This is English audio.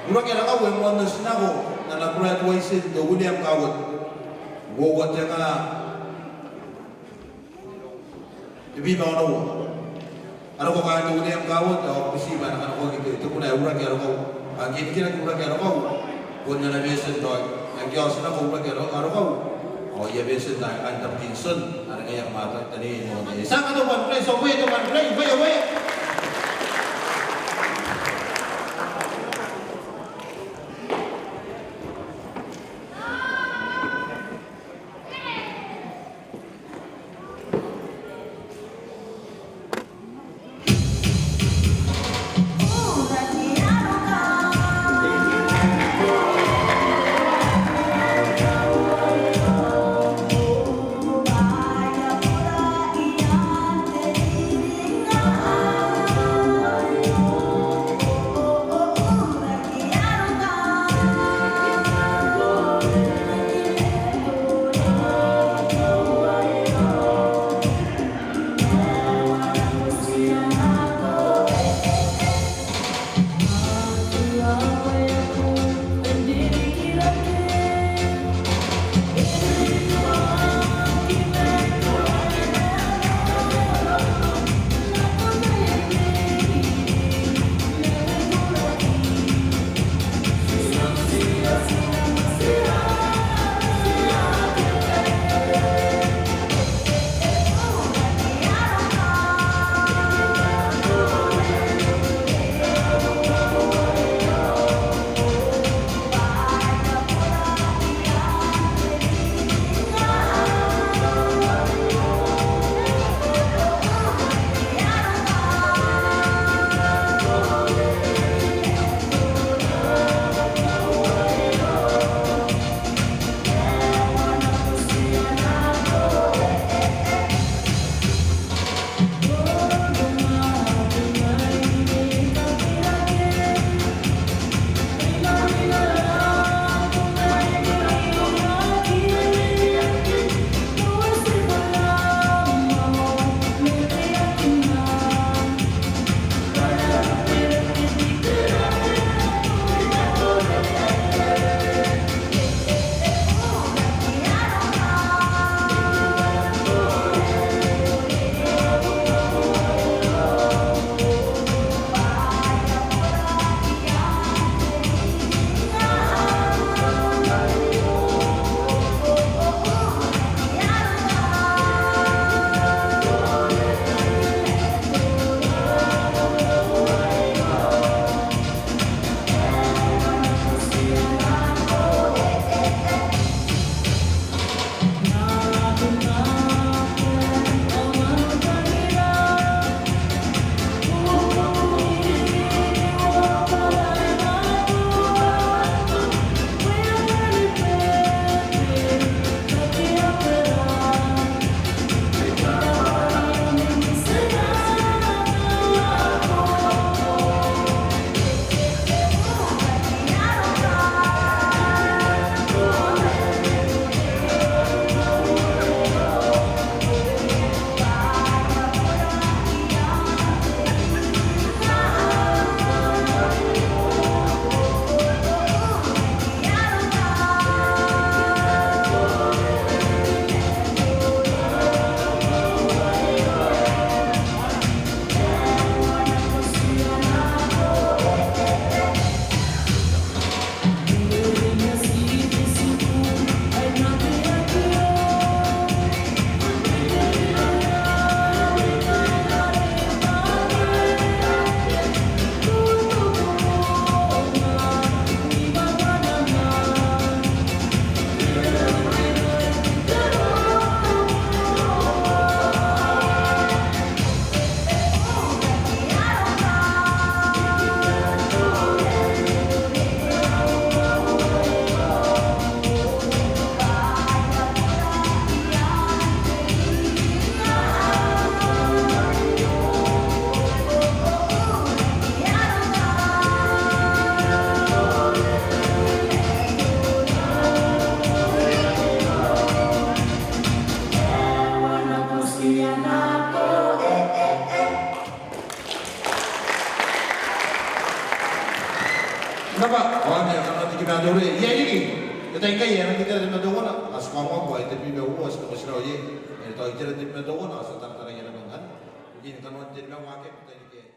Ura kaya ka weng on sinako na graduation do William Kawat. Wawat yang Ibi ba ano? Ano ko kaya do William Kawat o pisiba na ano ko itu kuna ura kaya ko. Ang kini ura kaya ko. Kung na beses do ang kaya sinako ura kaya ko. O iya beses na andam Pinson ano kaya mata tani mo. Sa ka do one place so wait do one place wait. Kenapa? Oh, dia karena tiga dulu. Iya ini. Kita ingin ya nanti kita di mana? As kamu apa? Itu biar uas itu masih lagi. Itu kita di mana? As antara yang dengan. Begini kan wanita dia mau pakai kita ini.